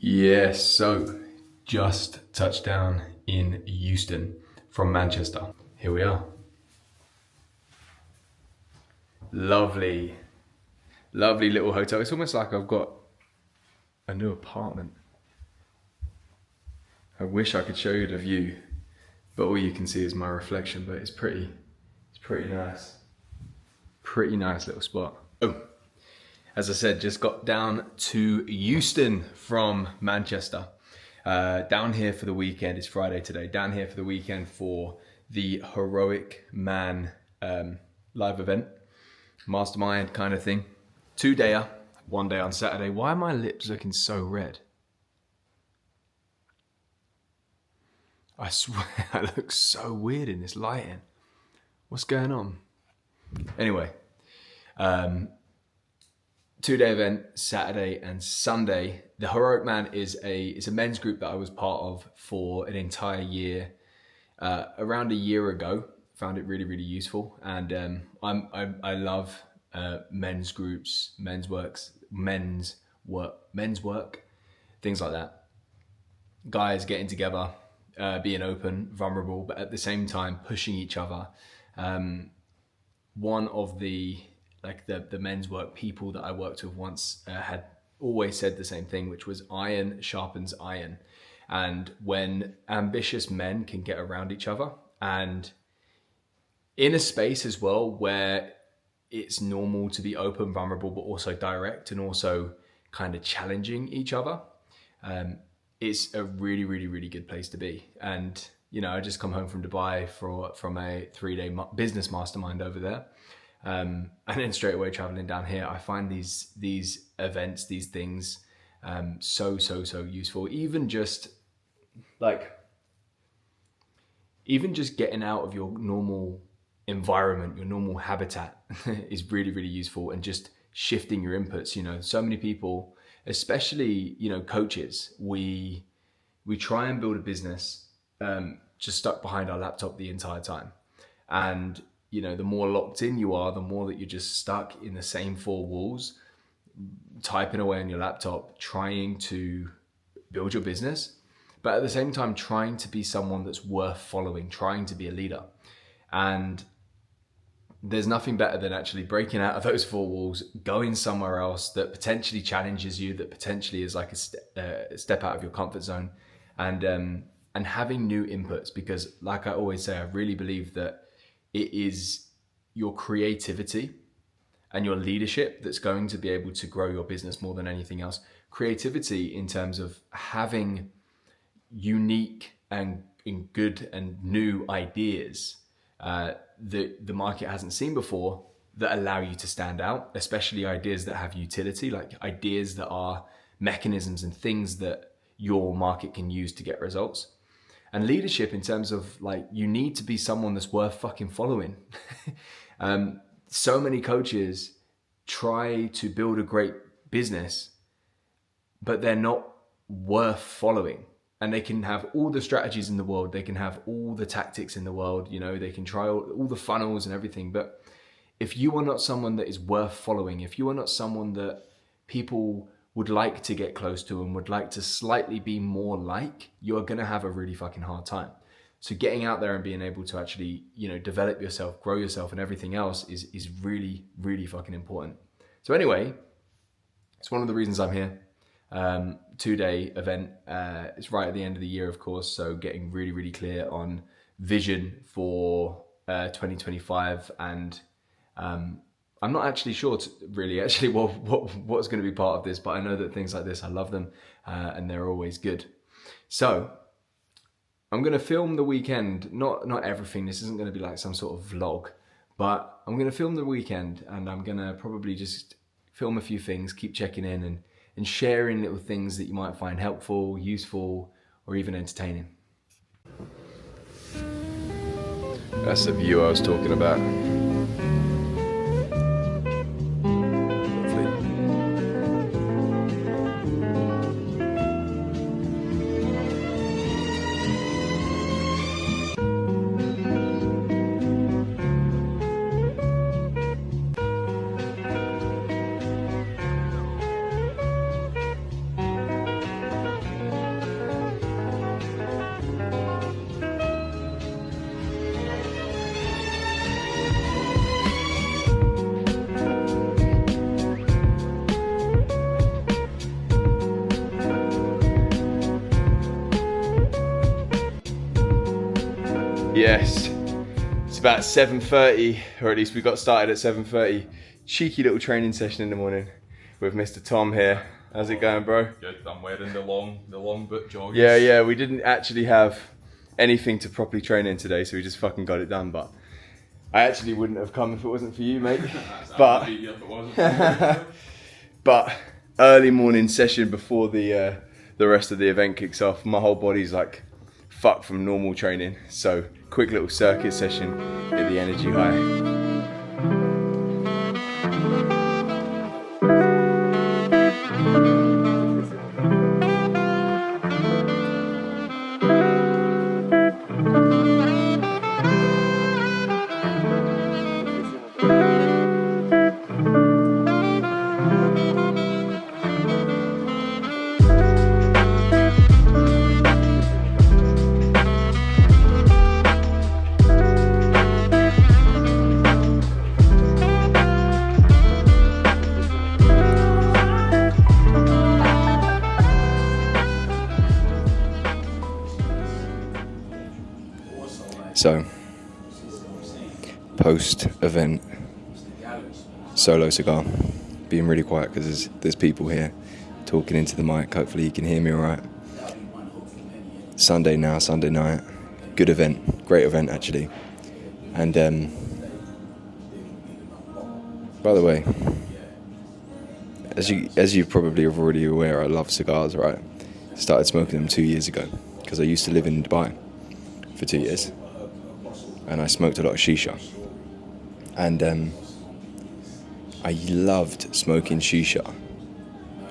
Yes, so just touched down in Euston from Manchester. Here we are. Lovely, lovely little hotel. It's almost like I've got a new apartment. I wish I could show you the view, but all you can see is my reflection, but it's pretty nice. Pretty nice little spot. Oh, as I said, just got down to Euston from Manchester. Down here for the weekend. It's Friday today. Down here for the weekend for the Heroic Man live event, mastermind kind of thing. 2-dayer, 1 day on Saturday. Why are my lips looking so red? I swear I look so weird in this lighting. What's going on? Anyway, 2-day event, Saturday and Sunday. The Heroic Man is a men's group that I was part of for an entire year. Around a year ago, found it really, really useful, and I love men's groups, men's work, things like that. Guys getting together, being open, vulnerable, but at the same time pushing each other. One of the men's work people that I worked with once had always said the same thing, which was iron sharpens iron. And when ambitious men can get around each other and in a space as well where it's normal to be open, vulnerable, but also direct and also kind of challenging each other, it's a really, really, really good place to be. And, you know, I just come home from Dubai from a 3-day business mastermind over there. And then straight away traveling down here, I find these events, these things, so useful. Even just getting out of your normal environment, your normal habitat is really, really useful, and just shifting your inputs. You know, so many people, especially, you know, coaches, we try and build a business just stuck behind our laptop the entire time. And you know, the more locked in you are, the more that you're just stuck in the same 4 walls, typing away on your laptop, trying to build your business, but at the same time, trying to be someone that's worth following, trying to be a leader. And there's nothing better than actually breaking out of those 4 walls, going somewhere else that potentially challenges you, that potentially is like a step out of your comfort zone, and having new inputs. Because like I always say, I really believe that it is your creativity and your leadership that's going to be able to grow your business more than anything else. Creativity in terms of having unique and good and new ideas that the market hasn't seen before, that allow you to stand out, especially ideas that have utility, like ideas that are mechanisms and things that your market can use to get results. And leadership in terms of like, you need to be someone that's worth fucking following. So many coaches try to build a great business, but they're not worth following. And they can have all the strategies in the world. They can have all the tactics in the world. You know, they can try all the funnels and everything. But if you are not someone that is worth following, if you are not someone that people would like to get close to and would like to slightly be more like, you're going to have a really fucking hard time. So getting out there and being able to actually, you know, develop yourself, grow yourself and everything else is really, really fucking important. So anyway, it's one of the reasons I'm here. 2-day event. It's right at the end of the year, of course. So getting really, really clear on vision for 2025. And I'm not actually sure what's going to be part of this, but I know that things like this, I love them, and they're always good. So I'm going to film the weekend, not everything. This isn't going to be like some sort of vlog, but I'm going to film the weekend, and I'm going to probably just film a few things, keep checking in and sharing little things that you might find helpful, useful, or even entertaining. That's the view I was talking about. Yes, it's about 7:30, or at least we got started at 7:30. Cheeky little training session in the morning with Mr. Tom here. How's it going, bro? Good. I'm wearing the long boot joggers. Yeah, we didn't actually have anything to properly train in today, so we just fucking got it done. But I actually wouldn't have come if it wasn't for you, mate. But early morning session before the rest of the event kicks off, my whole body's like fucked from normal training. So quick little circuit session, get the energy high. So, post-event solo cigar, being really quiet because there's people here talking into the mic. Hopefully you can hear me all right. Sunday night, good event, great event actually. And by the way, as you probably are already aware, I love cigars, right? Started smoking them 2 years ago because I used to live in Dubai for 2 years. And I smoked a lot of shisha. And I loved smoking shisha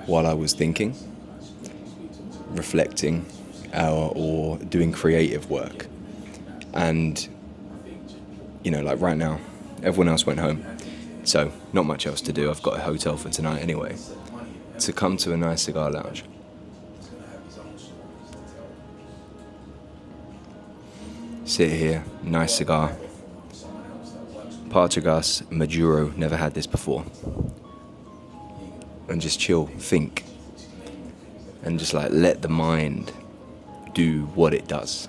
while I was thinking, reflecting, or doing creative work. And, you know, like right now, everyone else went home. So not much else to do. I've got a hotel for tonight anyway. To come to a nice cigar lounge. Sit here, nice cigar. Partagas Maduro, never had this before. And just chill, think. And just like let the mind do what it does.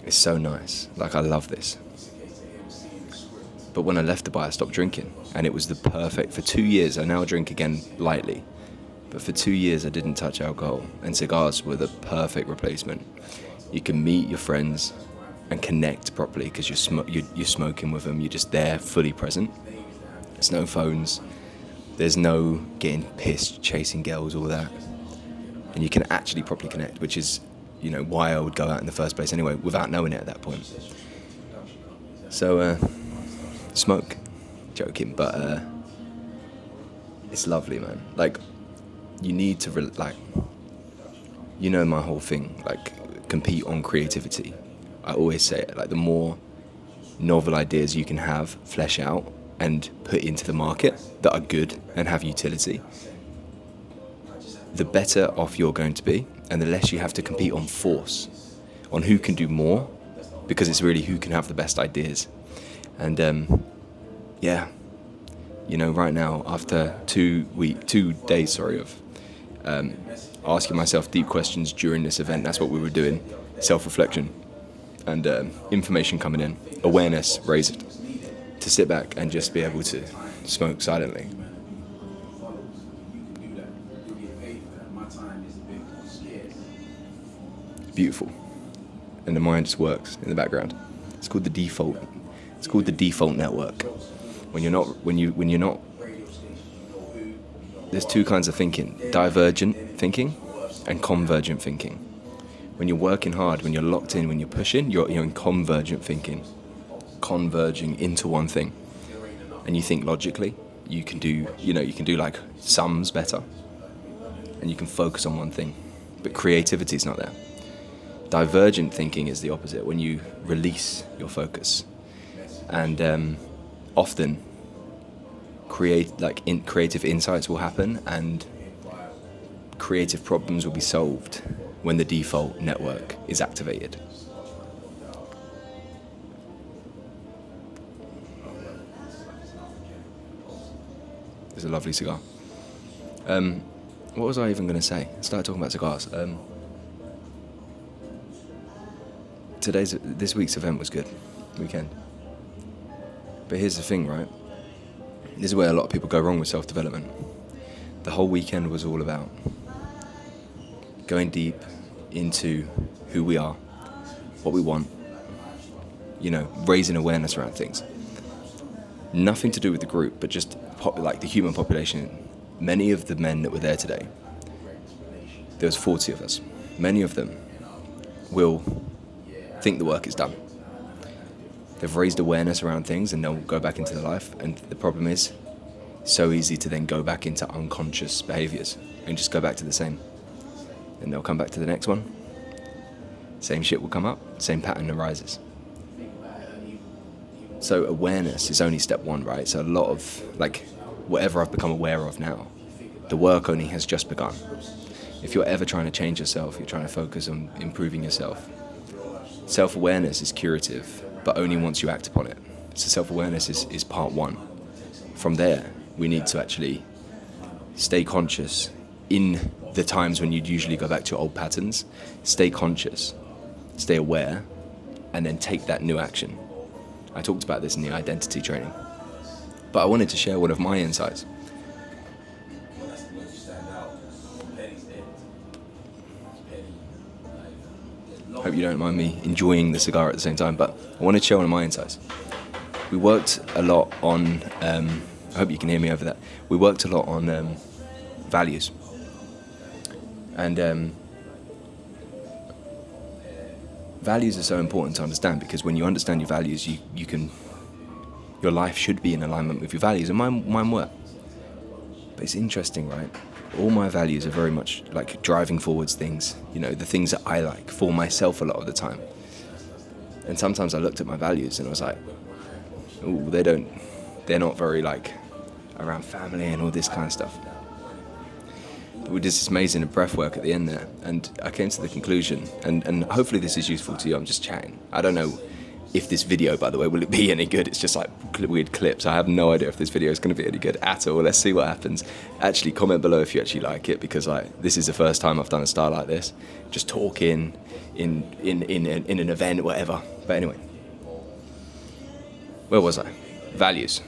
It's so nice. Like I love this. But when I left Dubai, I stopped drinking. And it was the perfect, for 2 years, I now drink again lightly. But for 2 years I didn't touch alcohol. And cigars were the perfect replacement. You can meet your friends and connect properly because you're smoking with them. You're just there, fully present. There's no phones. There's no getting pissed, chasing girls, all that. And you can actually properly connect, which is, you know, why I would go out in the first place anyway, without knowing it at that point. So, smoke. Joking, but it's lovely, man. Like, you need to, you know my whole thing, like, compete on creativity. I always say it, like the more novel ideas you can have, flesh out and put into the market that are good and have utility, the better off you're going to be, and the less you have to compete on force, on who can do more, because it's really who can have the best ideas. And yeah, you know, right now after 2 days of asking myself deep questions during this event, that's what we were doing, self-reflection and information coming in, awareness raised, to sit back and just be able to smoke silently. It's beautiful, and the mind just works in the background. It's called the default. It's called the default network. When you're not. There's two kinds of thinking: divergent thinking and convergent thinking. When you're working hard, when you're locked in, when you're pushing, you're in convergent thinking, converging into one thing. And you think logically, you can do like sums better, and you can focus on one thing. But creativity is not there. Divergent thinking is the opposite, when you release your focus. And often, creative insights will happen, and creative problems will be solved when the default network is activated. It's a lovely cigar. What was I even going to say? I started talking about cigars. this week's event was good, weekend. But here's the thing, right? This is where a lot of people go wrong with self-development. The whole weekend was all about going deep into who we are, what we want, raising awareness around things. Nothing to do with the group, but just like the human population. Many of the men that were there today, there was 40 of us. Many of them will think the work is done. They've raised awareness around things and they'll go back into their life. And the problem is, so easy to then go back into unconscious behaviors and just go back to the same. And they'll come back to the next one. Same shit will come up, same pattern arises. So awareness is only step one, right? So a lot of, whatever I've become aware of now, the work only has just begun. If you're ever trying to change yourself, you're trying to focus on improving yourself. Self-awareness is curative, but only once you act upon it. So self-awareness is part one. From there, we need to actually stay conscious in the times when you'd usually go back to your old patterns. Stay conscious, stay aware, and then take that new action. I talked about this in the identity training. But I wanted to share one of my insights. Hope you don't mind me enjoying the cigar at the same time, but I wanted to share one of my insights. We worked a lot on, I hope you can hear me over that. We worked a lot on values. And values are so important to understand, because when you understand your values, your life should be in alignment with your values, and mine were. But it's interesting, right? All my values are very much like driving forwards things, the things that I like for myself a lot of the time. And sometimes I looked at my values and I was like, ooh, they're not very around family and all this kind of stuff. But we did this amazing breath work at the end there, and I came to the conclusion, and hopefully this is useful to you. I'm just chatting. I don't know if this video, by the way, will it be any good? It's just weird clips. I have no idea if this video is going to be any good at all. Let's see what happens. Actually, comment below if you actually like it, because this is the first time I've done a style like this. Just talking in an event, whatever. But anyway, where was I? Values.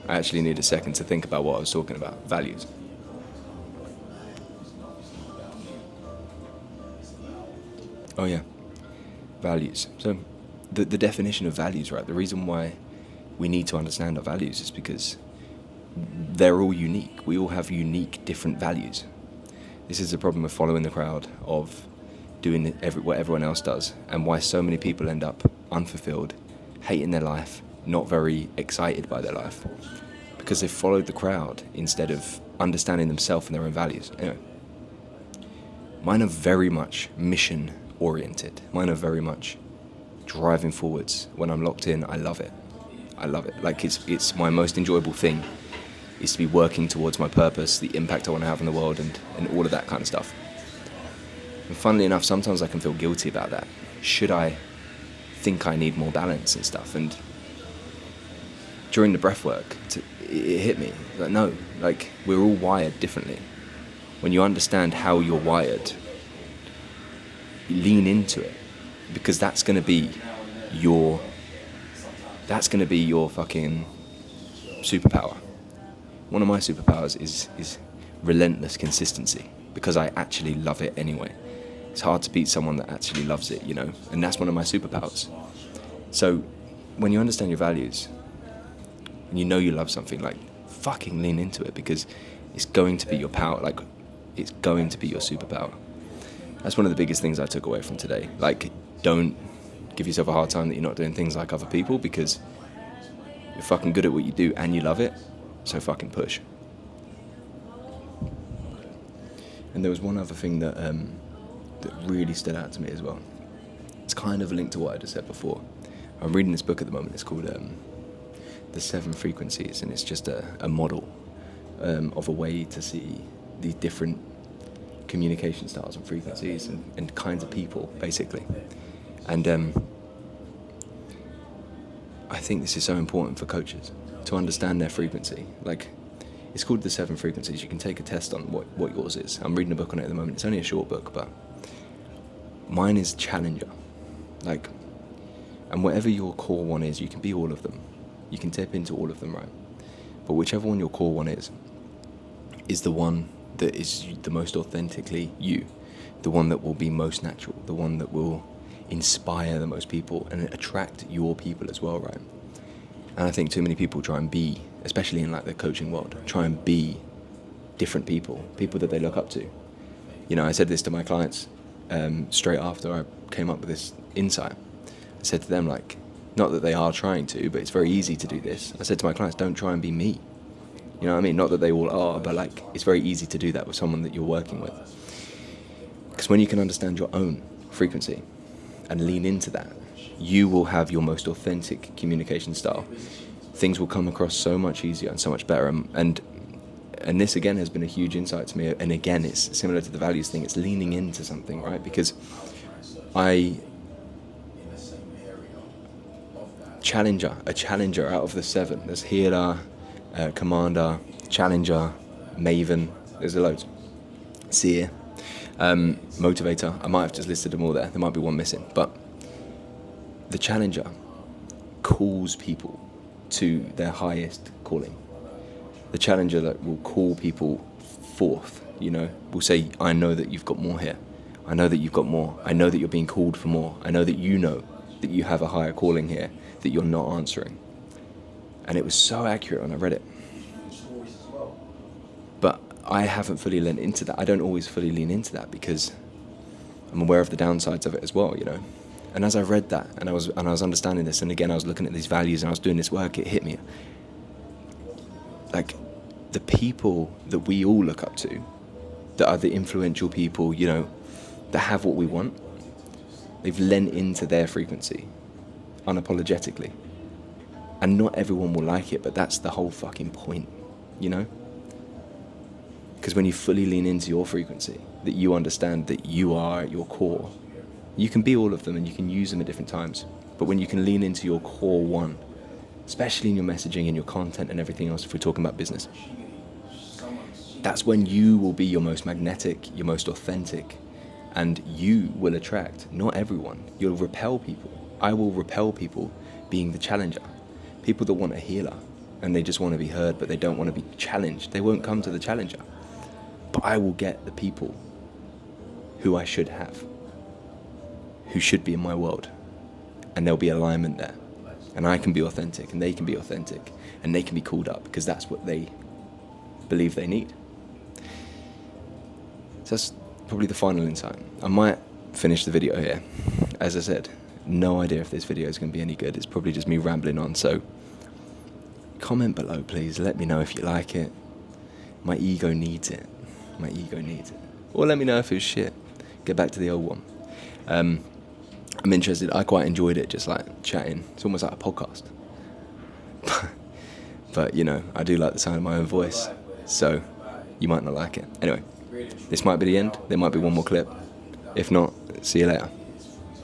I actually need a second to think about what I was talking about. Values. Oh yeah. Values. So the definition of values, right? The reason why we need to understand our values is because they're all unique. We all have unique, different values. This is the problem with following the crowd, of doing what everyone else does, and why so many people end up unfulfilled, hating their life, not very excited by their life, because they've followed the crowd instead of understanding themselves and their own values. Anyway, mine are very much mission oriented. Mine are very much driving forwards. When I'm locked in, I love it. It's my most enjoyable thing, is to be working towards my purpose, the impact I want to have in the world, and all of that kind of stuff. And funnily enough, sometimes I can feel guilty about that. Should I think I need more balance and stuff? And during the breath work, it hit me. No, we're all wired differently. When you understand how you're wired, you lean into it, because that's going to be your fucking superpower. One of my superpowers is relentless consistency, because I actually love it anyway. It's hard to beat someone that actually loves it, and that's one of my superpowers. So when you understand your values and you know you love something, fucking lean into it, because it's going to be your power. It's going to be your superpower. That's one of the biggest things I took away from today. Don't give yourself a hard time that you're not doing things like other people, because you're fucking good at what you do and you love it, so fucking push. And there was one other thing that really stood out to me as well. It's kind of linked to what I just said before. I'm reading this book at the moment. It's called The 7 Frequencies, and it's just a model of a way to see these different communication styles and frequencies and kinds of people, basically. And I think this is so important for coaches to understand their frequency. It's called The 7 Frequencies. You can take a test on what yours is. I'm reading a book on it at the moment. It's only a short book, but Mine is challenger. Like, and whatever your core one is, you can be all of them. You can tap into all of them, right? But whichever one your core one is the one that is the most authentically you, the one that will be most natural, the one that will inspire the most people and attract your people as well, right? And I think too many people try and be, especially in like the coaching world, try and be different people that they look up to. You know, I said this to my clients straight after I came up with this insight. I said to them, like, not that they are trying to, but it's very easy to do this. I said to my clients, don't try and be me. You know what I mean? Not that they all are, but like, it's very easy to do that with someone that you're working with. Because when you can understand your own frequency and lean into that, you will have your most authentic communication style. Things will come across so much easier and so much better. And this again has been a huge insight to me. And again, it's similar to the values thing. It's leaning into something, right? Because a challenger out of the 7. There's healer, commander, challenger, maven. There's loads. Seer, motivator. I might have just listed them all there. There might be one missing. But the challenger calls people to their highest calling. The challenger that will call people forth, you know, will say, I know that you've got more here. I know that you've got more. I know that you're being called for more. I know that you have a higher calling here that you're not answering. And it was so accurate when I read it. But I haven't fully leaned into that. I don't always fully lean into that because I'm aware of the downsides of it as well, you know. And as I read that and I was understanding this, and again I was looking at these values and I was doing this work, it hit me. Like, the people that we all look up to, that are the influential people, you know, that have what we want, they've lent into their frequency unapologetically. And not everyone will like it, but that's the whole fucking point, you know? Because when you fully lean into your frequency, that you understand that you are at your core, you can be all of them and you can use them at different times. But when you can lean into your core one, especially in your messaging and your content and everything else, if we're talking about business, that's when you will be your most magnetic, your most authentic, and you will attract, not everyone. You'll repel people. I will repel people being the challenger. People that want a healer and they just want to be heard, but they don't want to be challenged. They won't come to the challenger. But I will get the people who I should have, who should be in my world, and there'll be alignment there. And I can be authentic, and they can be authentic, and they can be called up because that's what they believe they need. So that's probably the final insight. I might finish the video here. As I said, no idea if this video is going to be any good. It's probably just me rambling on. So comment below, please. Let me know if you like it. My ego needs it. My ego needs it. Or let me know if it was shit. Get back to the old one. I'm interested. I quite enjoyed it, just like chatting. It's almost like a podcast. But, you know, I do like the sound of my own voice. So you might not like it. Anyway, this might be the end. There might be one more clip. If not, see you later.